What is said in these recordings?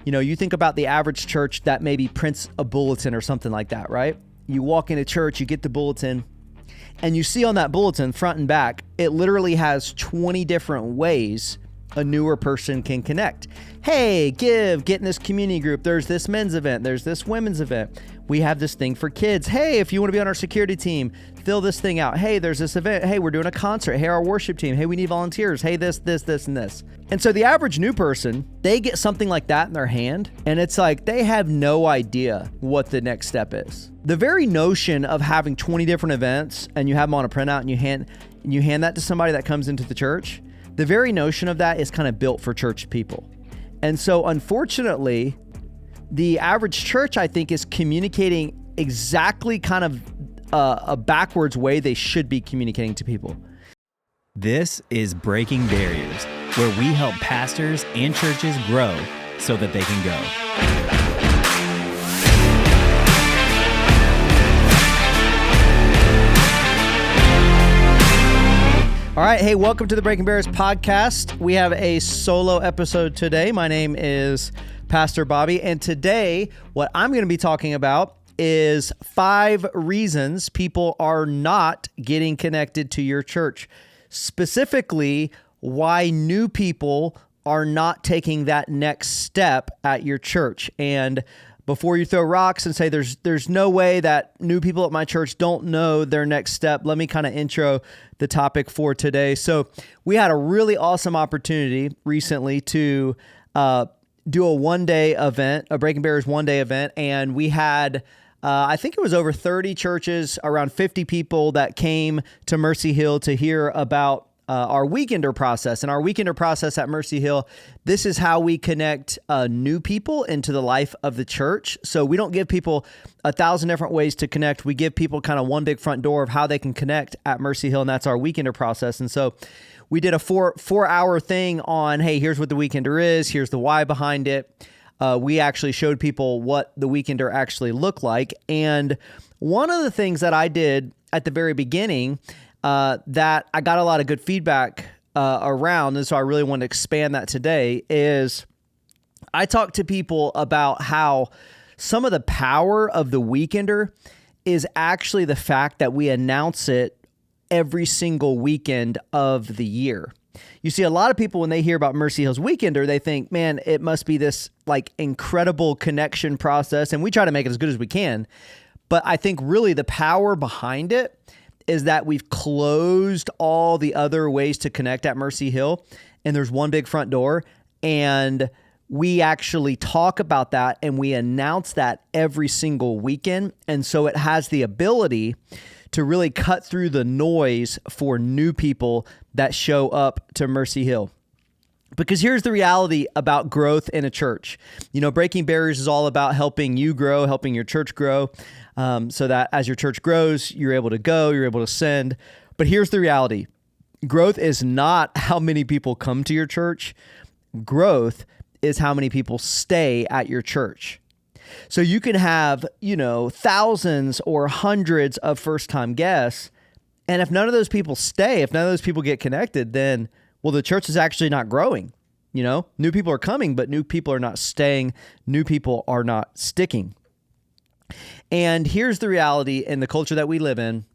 You think about the average church that maybe prints a bulletin or something like that, right? You walk into church, you get the bulletin, and you see on that bulletin, front and back, it literally has 20 different ways a newer person can connect. Hey, get in this community group. There's this men's event. There's this women's event. We have this thing for kids. Hey, if you want to be on our security team, fill this thing out. Hey, there's this event. Hey, we're doing a concert. Hey, our worship team. Hey, we need volunteers. Hey, this, and this. And so the average new person, they get something like that in their hand, and it's like they have no idea what the next step is. The very notion of having 20 different events and you have them on a printout and you hand that to somebody that comes into the church, the very notion of that is kind of built for church people. And so unfortunately, the average church, I think, is communicating exactly kind of a backwards way they should be communicating to people. This is Breaking Barriers, where we help pastors and churches grow so that they can go. All right. Hey, welcome to the Breaking Barriers podcast. We have a solo episode today. My name is Pastor Bobby, and today what I'm going to be talking about is 5 reasons people are not getting connected to your church. Specifically, why new people are not taking that next step at your church. And before you throw rocks and say there's no way that new people at my church don't know their next step, let me kind of intro the topic for today. So we had a really awesome opportunity recently to do a one-day event, a Breaking Barriers one-day event, and we had I think it was over 30 churches, around 50 people that came to Mercy Hill to hear about our weekender process. And our weekender process at Mercy Hill, this is how we connect new people into the life of the church. So we don't give people 1,000 different ways to connect. We give people kind of one big front door of how they can connect at Mercy Hill, and that's our weekender process. And so we did a four-hour thing on, hey, here's what the weekender is, here's the why behind it. We actually showed people what the weekender actually looked like. And one of the things that I did at the very beginning that I got a lot of good feedback around, and so I really want to expand that today, is I talked to people about how some of the power of the weekender is actually the fact that we announce it every single weekend of the year. You see, a lot of people, when they hear about Mercy Hill's Weekender, they think, man, it must be this like incredible connection process, and we try to make it as good as we can. But I think really the power behind it is that we've closed all the other ways to connect at Mercy Hill, and there's one big front door, and we actually talk about that and we announce that every single weekend. And so it has the ability to really cut through the noise for new people that show up to Mercy Hill. Because here's the reality about growth in a church. Breaking Barriers is all about helping you grow, helping your church grow, so that as your church grows, you're able to go, you're able to send. But here's the reality. Growth is not how many people come to your church. Growth is how many people stay at your church. So you can have, thousands or hundreds of first-time guests, and if none of those people stay, if none of those people get connected, then, well, the church is actually not growing. New people are coming, but new people are not staying. New people are not sticking. And here's the reality in the culture that we live in,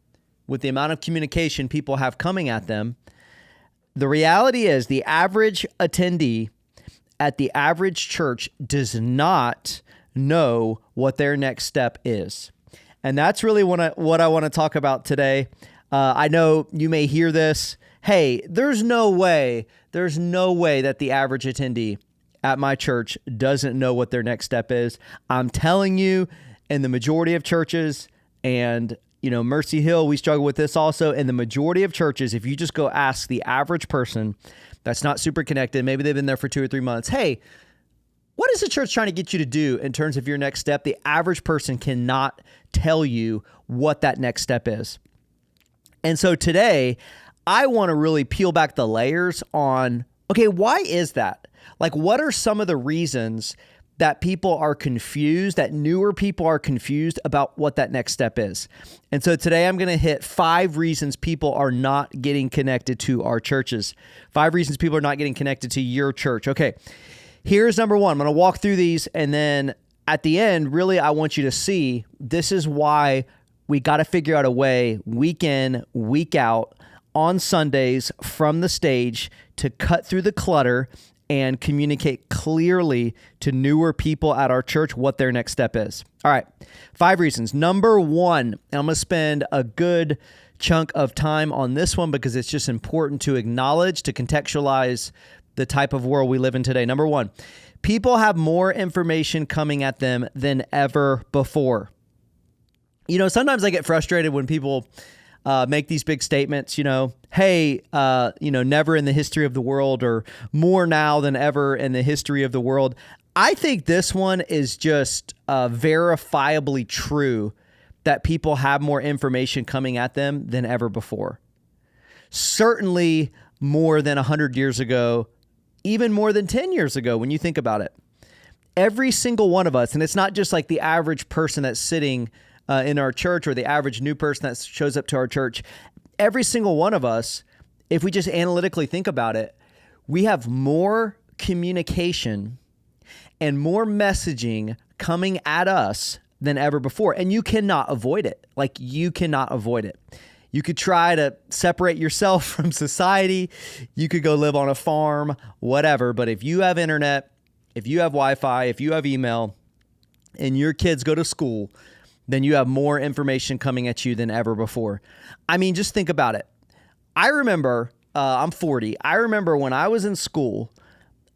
with the amount of communication people have coming at them. The reality is the average attendee at the average church does not know what their next step is. And that's really what I want to talk about today. I know you may hear this. Hey, there's no way that the average attendee at my church doesn't know what their next step is. I'm telling you, in the majority of churches, and Mercy Hill, we struggle with this also. In the majority of churches, if you just go ask the average person that's not super connected, maybe they've been there for 2 or 3 months, hey, what is the church trying to get you to do in terms of your next step? The average person cannot tell you what that next step is. And so today, I want to really peel back the layers on, okay, why is that? Like, what are some of the reasons that people are confused, that newer people are confused about what that next step is? And so today I'm going to hit 5 reasons people are not getting connected to our churches. 5 reasons people are not getting connected to your church. Okay, Here's number one. I'm going to walk through these, and then at the end, really, I want you to see this is why we got to figure out a way week in, week out on Sundays from the stage to cut through the clutter and communicate clearly to newer people at our church what their next step is. All right, 5 reasons. Number one, and I'm going to spend a good chunk of time on this one because it's just important to acknowledge, to contextualize the type of world we live in today. Number one, people have more information coming at them than ever before. You know, sometimes I get frustrated when people make these big statements, hey, never in the history of the world, or more now than ever in the history of the world. I think this one is just verifiably true that people have more information coming at them than ever before. Certainly more than 100 years ago, even more than 10 years ago when you think about it. Every single one of us, and it's not just like the average person that's sitting in our church or the average new person that shows up to our church, every single one of us, if we just analytically think about it, we have more communication and more messaging coming at us than ever before. And you cannot avoid it. Like, you cannot avoid it. You could try to separate yourself from society. You could go live on a farm, whatever. But if you have internet, if you have Wi-Fi, if you have email, and your kids go to school, then you have more information coming at you than ever before. I mean, just think about it. I remember, I'm 40. I remember when I was in school,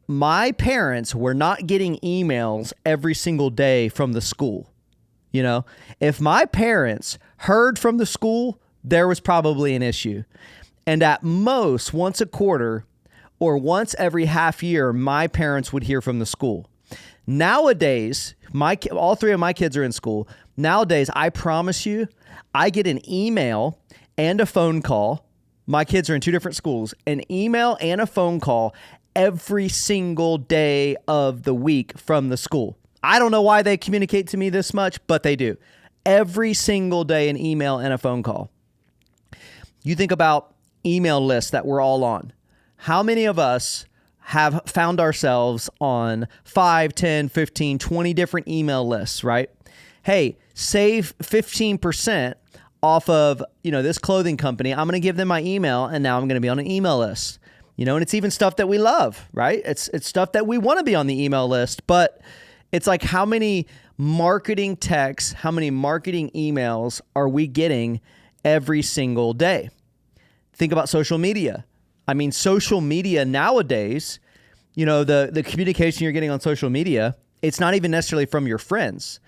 my parents were not getting emails every single day from the school. If my parents heard from the school, there was probably an issue. And at most, once a quarter or once every half year, my parents would hear from the school. Nowadays, all 3 of my kids are in school. Nowadays, I promise you, I get an email and a phone call. My kids are in 2 different schools. An email and a phone call every single day of the week from the school. I don't know why they communicate to me this much, but they do. Every single day, an email and a phone call. You think about email lists that we're all on. How many of us have found ourselves on 5, 10, 15, 20 different email lists, right? Hey, save 15% off of, this clothing company. I'm going to give them my email, and now I'm going to be on an email list. And it's even stuff that we love, right? It's stuff that we want to be on the email list, but it's like, how many marketing texts, how many marketing emails are we getting every single day? Think about social media. I mean, social media nowadays, the communication you're getting on social media, it's not even necessarily from your friends.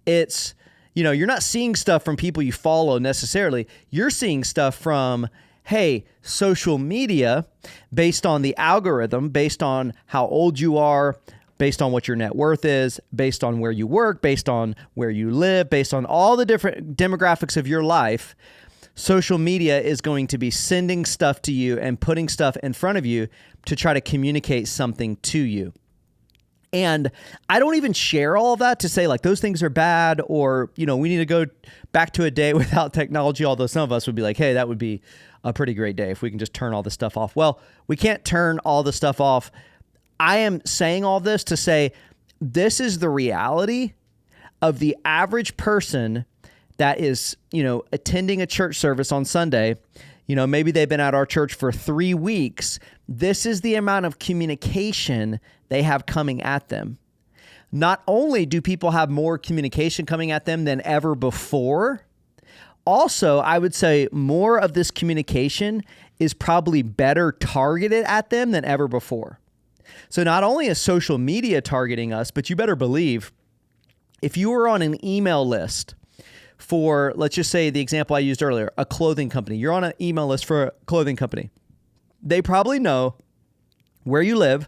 It's, you're not seeing stuff from people you follow necessarily. You're seeing stuff from, hey, social media, based on the algorithm, based on how old you are, based on what your net worth is, based on where you work, based on where you live, based on all the different demographics of your life. Social media is going to be sending stuff to you and putting stuff in front of you to try to communicate something to you. And I don't even share all of that to say like those things are bad, or, we need to go back to a day without technology, although some of us would be like, hey, that would be a pretty great day if we can just turn all this stuff off. Well, we can't turn all the stuff off. I am saying all this to say this is the reality of the average person that is, attending a church service on Sunday. Maybe they've been at our church for 3 weeks. This is the amount of communication they have coming at them. Not only do people have more communication coming at them than ever before, also, I would say more of this communication is probably better targeted at them than ever before. So not only is social media targeting us, but you better believe if you were on an email list for, let's just say the example I used earlier, a clothing company. You're on an email list for a clothing company. They probably know where you live,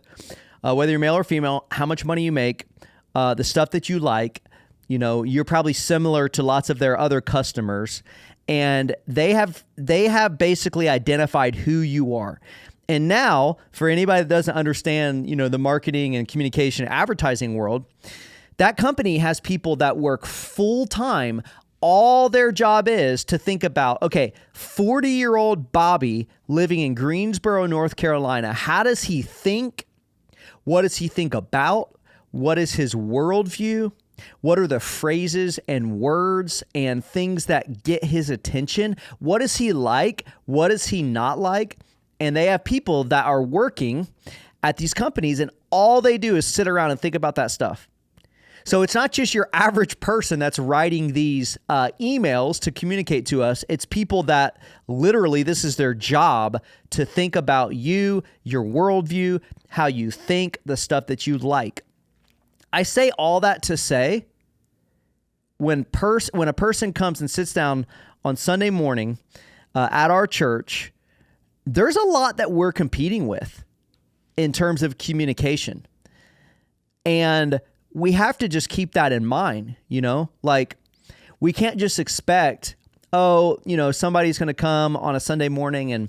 whether you're male or female, how much money you make, the stuff that you like. You're probably similar to lots of their other customers, and they have basically identified who you are. And now, for anybody that doesn't understand, the marketing and communication advertising world, that company has people that work full time. All their job is to think about, okay, 40-year-old Bobby living in Greensboro, North Carolina, how does he think? What does he think about? What is his worldview? What are the phrases and words and things that get his attention? What is he like? What is he not like? And they have people that are working at these companies, and all they do is sit around and think about that stuff. So it's not just your average person that's writing these emails to communicate to us. It's people that literally this is their job to think about you, your worldview, how you think, the stuff that you like. I say all that to say when a person comes and sits down on Sunday morning at our church, there's a lot that we're competing with in terms of communication. And we have to just keep that in mind, like we can't just expect, somebody's going to come on a Sunday morning and,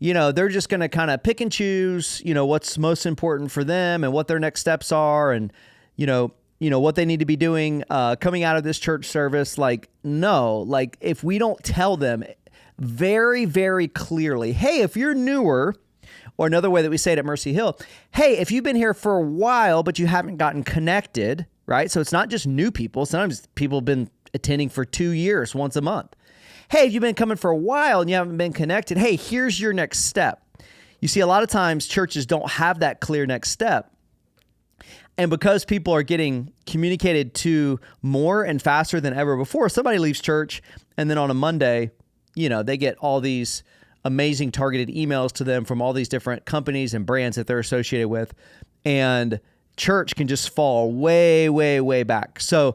they're just going to kind of pick and choose, what's most important for them and what their next steps are and, what they need to be doing coming out of this church service. Like, no, like if we don't tell them very, very clearly, hey, if you're newer, or another way that we say it at Mercy Hill, hey, if you've been here for a while, but you haven't gotten connected, right? So it's not just new people. Sometimes people have been attending for 2 years, once a month. Hey, if you've been coming for a while and you haven't been connected, hey, here's your next step. You see, a lot of times churches don't have that clear next step. And because people are getting communicated to more and faster than ever before, somebody leaves church and then on a Monday, they get all these amazing targeted emails to them from all these different companies and brands that they're associated with. And church can just fall way, way, way back. So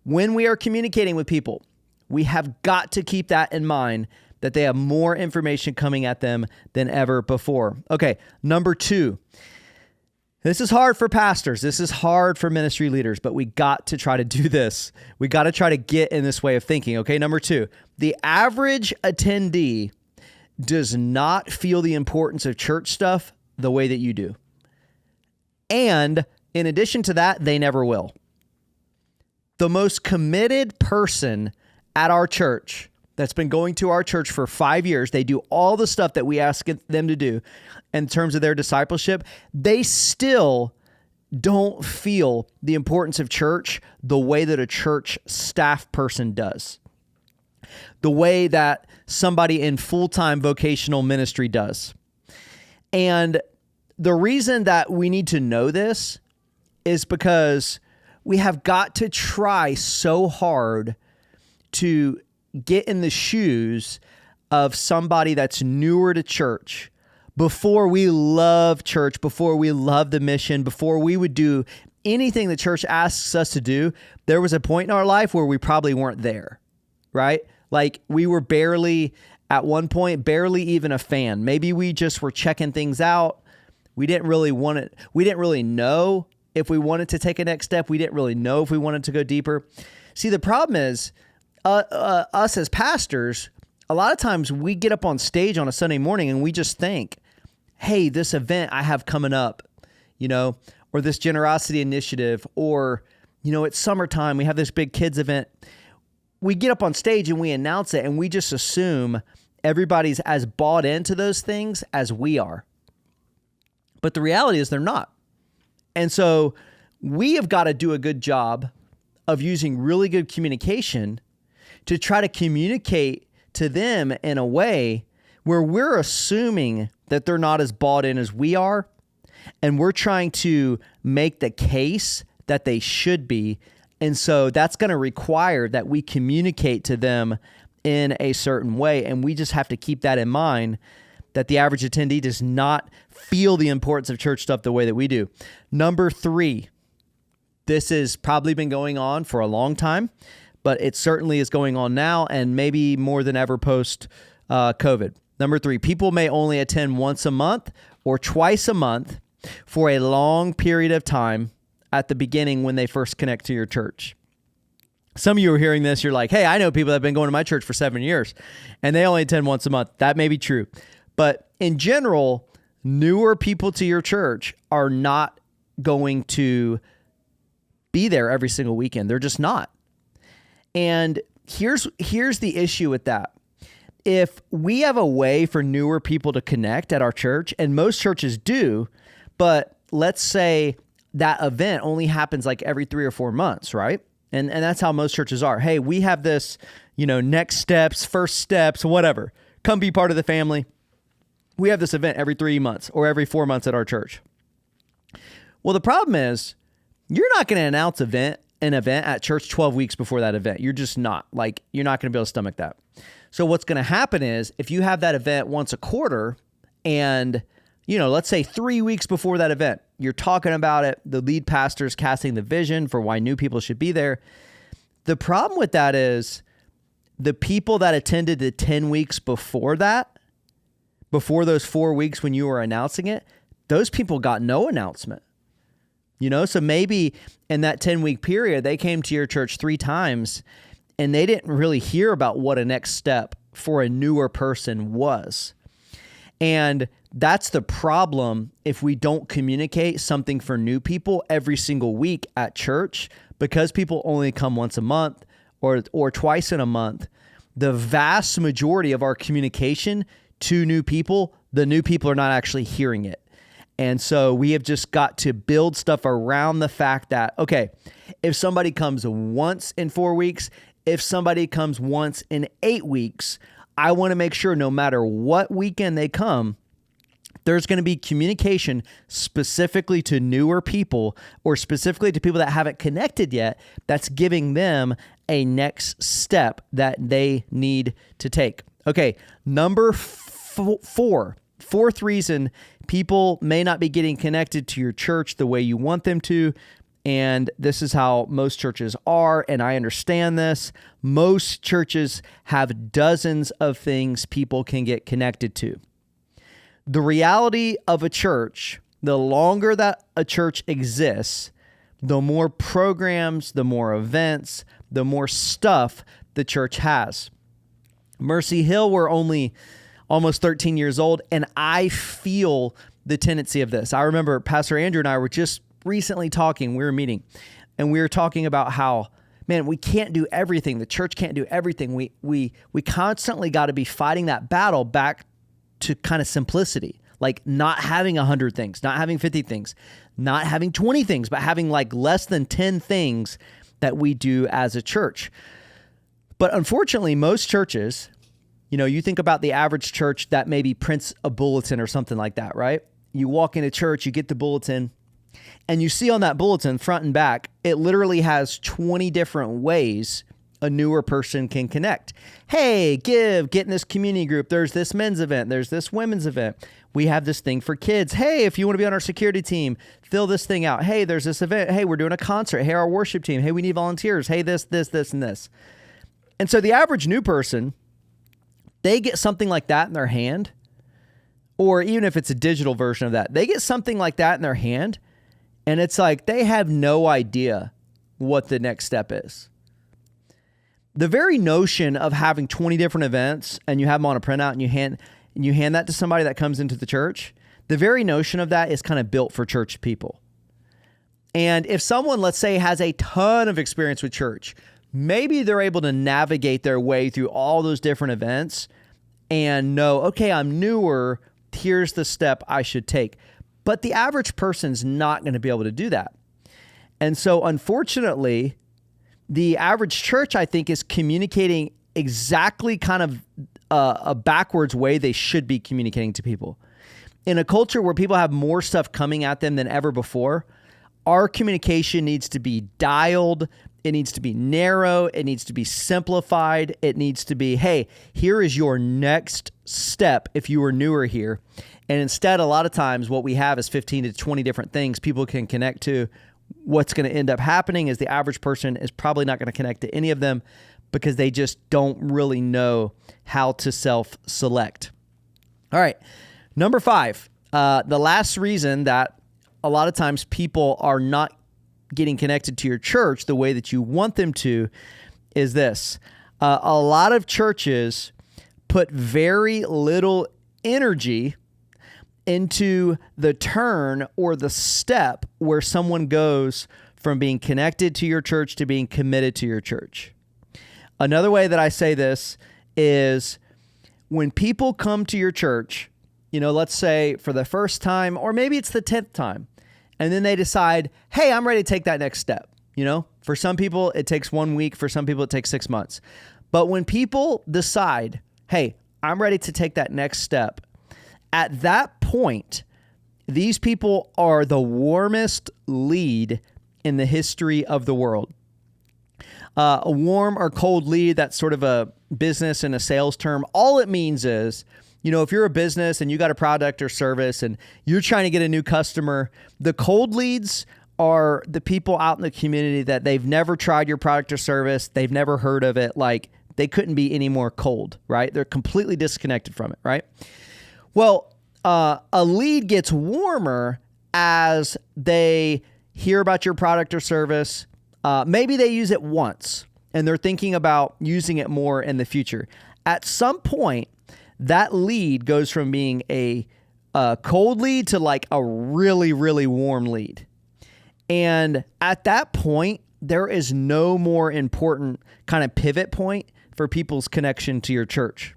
when we are communicating with people, we have got to keep that in mind, that they have more information coming at them than ever before. Okay, number 2. This is hard for pastors. This is hard for ministry leaders, but we got to try to do this. We got to try to get in this way of thinking. Okay, number 2, the average attendee does not feel the importance of church stuff the way that you do. And in addition to that, they never will. The most committed person at our church that's been going to our church for 5 years, they do all the stuff that we ask them to do in terms of their discipleship, they still don't feel the importance of church the way that a church staff person does. The way that somebody in full-time vocational ministry does. And the reason that we need to know this is because we have got to try so hard to get in the shoes of somebody that's newer to church before we love church, before we love the mission, before we would do anything the church asks us to do. There was a point in our life where we probably weren't there, right? Like we were at one point, barely even a fan. Maybe we just were checking things out. We didn't really want it. We didn't really know if we wanted to take a next step. We didn't really know if we wanted to go deeper. See, the problem is us as pastors, a lot of times we get up on stage on a Sunday morning and we just think, hey, this event I have coming up, or this generosity initiative, or, it's summertime, we have this big kids event. We get up on stage and we announce it and we just assume everybody's as bought into those things as we are. But the reality is they're not. And so we have got to do a good job of using really good communication to try to communicate to them in a way where we're assuming that they're not as bought in as we are. And we're trying to make the case that they should be. And so that's going to require that we communicate to them in a certain way. And we just have to keep that in mind, that the average attendee does not feel the importance of church stuff the way that we do. Number 3, this has probably been going on for a long time, but it certainly is going on now and maybe more than ever post COVID. Number 3, people may only attend once a month or twice a month for a long period of time at the beginning when they first connect to your church. Some of you are hearing this, you're like, hey, I know people that have been going to my church for 7 years and they only attend once a month. That may be true. But in general, newer people to your church are not going to be there every single weekend. They're just not. And here's the issue with that. If we have a way for newer people to connect at our church, and most churches do, but let's say that event only happens like every 3 or 4 months, right? And that's how most churches are. Hey, we have this, next steps, first steps, whatever. Come be part of the family. We have this event every 3 months or every 4 months at our church. Well, the problem is you're not going to announce an event at church 12 weeks before that event. You're just not. You're not going to be able to stomach that. So what's going to happen is if you have that event once a quarter and, let's say 3 weeks before that event, you're talking about it, the lead pastor's casting the vision for why new people should be there. The problem with that is the people that attended the 10 weeks before that, before those 4 weeks when you were announcing it, those people got no announcement. So maybe in that 10-week period, they came to your church 3 times and they didn't really hear about what a next step for a newer person was. And that's the problem if we don't communicate something for new people every single week at church, because people only come once a month or twice in a month. The vast majority of our communication to new people, the new people are not actually hearing it. And so we have just got to build stuff around the fact that, okay, if somebody comes once in 4 weeks, if somebody comes once in 8 weeks, I want to make sure no matter what weekend they come, there's going to be communication specifically to newer people or specifically to people that haven't connected yet that's giving them a next step that they need to take. Okay, number fourth reason people may not be getting connected to your church the way you want them to, and this is how most churches are, and I understand this. Most churches have dozens of things people can get connected to. The reality of a church, the longer that a church exists, the more programs, the more events, the more stuff the church has. Mercy Hill, we're only almost 13 years old, and I feel the tendency of this. I remember Pastor Andrew and I were just recently talking, we were meeting, and we were talking about how, man, we can't do everything. The church can't do everything. We constantly got to be fighting that battle back to kind of simplicity, like not having 100 things, not having 50 things, not having 20 things, but having like less than 10 things that we do as a church. But unfortunately, most churches, you think about the average church that maybe prints a bulletin or something like that, right? You walk into church, you get the bulletin, and you see on that bulletin, front and back, it literally has 20 different ways a newer person can connect. Hey, get in this community group. There's this men's event. There's this women's event. We have this thing for kids. Hey, if you want to be on our security team, fill this thing out. Hey, there's this event. Hey, we're doing a concert. Hey, our worship team. Hey, we need volunteers. Hey, this, and this. And so the average new person, they get something like that in their hand, or even if it's a digital version of that, they get something like that in their hand, and it's like they have no idea what the next step is. The very notion of having 20 different events and you have them on a printout and you hand that to somebody that comes into the church, the very notion of that is kind of built for church people. And if someone, let's say, has a ton of experience with church, maybe they're able to navigate their way through all those different events and know, okay, I'm newer, here's the step I should take. But the average person's not going to be able to do that. And so unfortunately, the average church, I think, is communicating exactly kind of a backwards way they should be communicating to people. In a culture where people have more stuff coming at them than ever before, our communication needs to be dialed. It needs to be narrow. It needs to be simplified. It needs to be, hey, here is your next step if you are newer here. And instead, a lot of times what we have is 15 to 20 different things people can connect to. What's going to end up happening is the average person is probably not going to connect to any of them because they just don't really know how to self-select. All right. Number 5, the last reason that a lot of times people are not getting connected to your church the way that you want them to is this. A lot of churches put very little energy into the turn or the step where someone goes from being connected to your church to being committed to your church. Another way that I say this is when people come to your church, let's say for the first time, or maybe it's the 10th time, and then they decide, hey, I'm ready to take that next step. For some people, it takes 1 week. For some people, it takes 6 months. But when people decide, hey, I'm ready to take that next step, at that point, these people are the warmest lead in the history of the world. A warm or cold lead, that's sort of a business and a sales term. All it means is, if you're a business and you got a product or service and you're trying to get a new customer, the cold leads are the people out in the community that they've never tried your product or service. They've never heard of it. Like, they couldn't be any more cold, right? They're completely disconnected from it, right? Well, a lead gets warmer as they hear about your product or service. Maybe they use it once and they're thinking about using it more in the future. At some point, that lead goes from being a cold lead to like a really, really warm lead. And at that point, there is no more important kind of pivot point for people's connection to your church.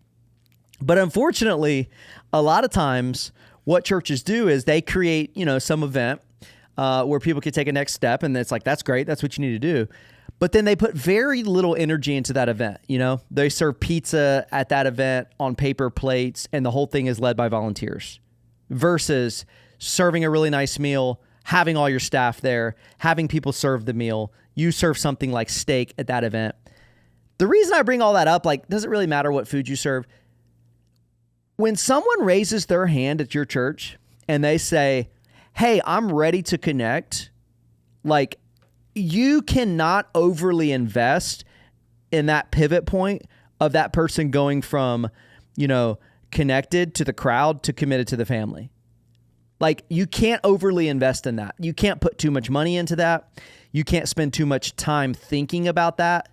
But unfortunately, a lot of times what churches do is they create, some event where people can take a next step, and it's like, that's great. That's what you need to do. But then they put very little energy into that event. They serve pizza at that event on paper plates, and the whole thing is led by volunteers versus serving a really nice meal, having all your staff there, having people serve the meal. You serve something like steak at that event. The reason I bring all that up, doesn't really matter what food you serve. When someone raises their hand at your church and they say, hey, I'm ready to connect, you cannot overly invest in that pivot point of that person going from, connected to the crowd to committed to the family. You can't overly invest in that. You can't put too much money into that. You can't spend too much time thinking about that.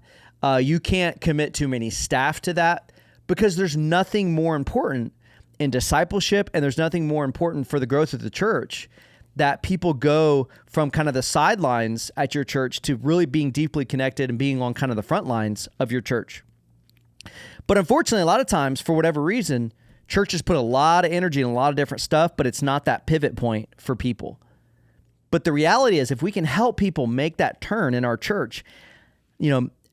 You can't commit too many staff to that, because there's nothing more important in discipleship, and there's nothing more important for the growth of the church that people go from kind of the sidelines at your church to really being deeply connected and being on kind of the front lines of your church. But unfortunately, a lot of times, for whatever reason, churches put a lot of energy in a lot of different stuff, but it's not that pivot point for people. But the reality is, if we can help people make that turn in our church,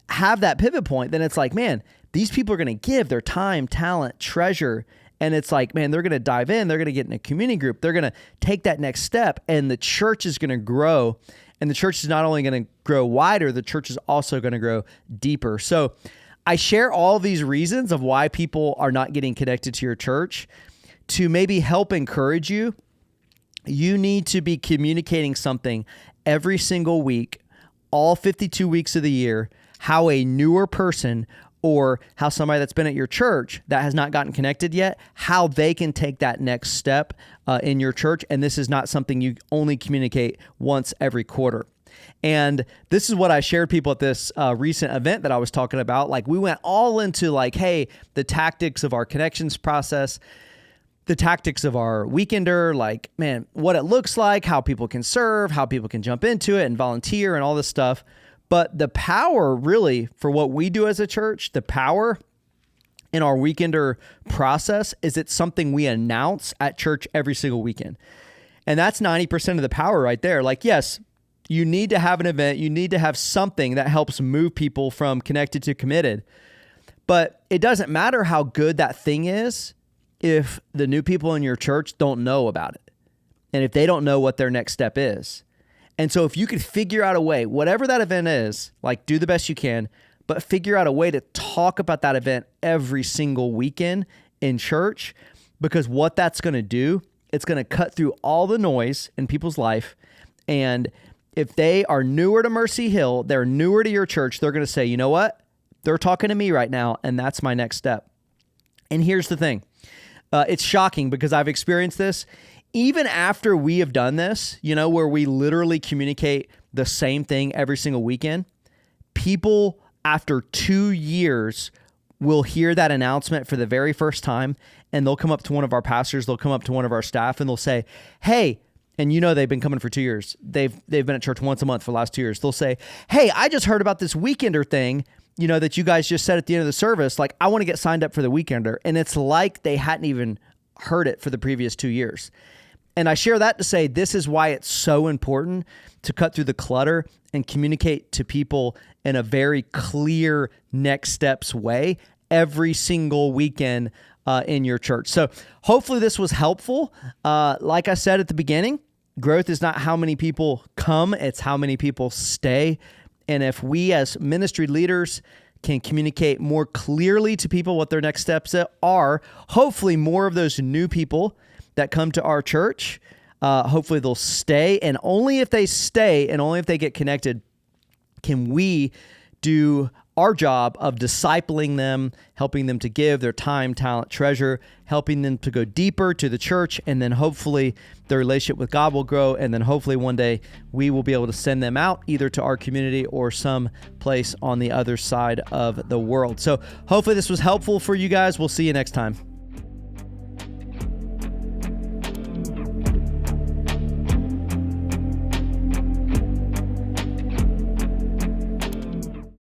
have that pivot point, then it's like, man, these people are going to give their time, talent, treasure. And it's like, man, they're going to dive in. They're going to get in a community group. They're going to take that next step, and the church is going to grow. And the church is not only going to grow wider, the church is also going to grow deeper. So I share all these reasons of why people are not getting connected to your church to maybe help encourage you. You need to be communicating something every single week, all 52 weeks of the year, how a newer person or how somebody that's been at your church that has not gotten connected yet, how they can take that next step in your church. And this is not something you only communicate once every quarter. And this is what I shared people at this recent event that I was talking about. We went all into hey, the tactics of our connections process, the tactics of our weekender, what it looks like, how people can serve, how people can jump into it and volunteer and all this stuff. But the power really for what we do as a church, the power in our weekender process is it's something we announce at church every single weekend. And that's 90% of the power right there. Yes, you need to have an event. You need to have something that helps move people from connected to committed. But it doesn't matter how good that thing is if the new people in your church don't know about it. And if they don't know what their next step is. And so if you could figure out a way, whatever that event is, do the best you can, but figure out a way to talk about that event every single weekend in church, because what that's going to do, it's going to cut through all the noise in people's life. And if they are newer to Mercy Hill, they're newer to your church, they're going to say, you know what? They're talking to me right now, and that's my next step. And here's the thing. It's shocking because I've experienced this. Even after we have done this, where we literally communicate the same thing every single weekend, people after 2 years will hear that announcement for the very first time, and they'll come up to one of our pastors, they'll come up to one of our staff, and they'll say, hey, and they've been coming for 2 years. They've been at church once a month for the last 2 years. They'll say, hey, I just heard about this weekender thing, that you guys just said at the end of the service. I want to get signed up for the weekender. And it's like they hadn't even heard it for the previous 2 years. And I share that to say this is why it's so important to cut through the clutter and communicate to people in a very clear next steps way every single weekend in your church. So hopefully this was helpful. Like I said at the beginning, growth is not how many people come, it's how many people stay. And if we as ministry leaders can communicate more clearly to people what their next steps are, hopefully more of those new people that come to our church, hopefully they'll stay. And only if they stay and only if they get connected can we do our job of discipling them, helping them to give their time, talent, treasure, helping them to go deeper to the church, and then hopefully their relationship with God will grow, and then hopefully one day we will be able to send them out either to our community or some place on the other side of the world. So hopefully this was helpful for you guys. We'll see you next time.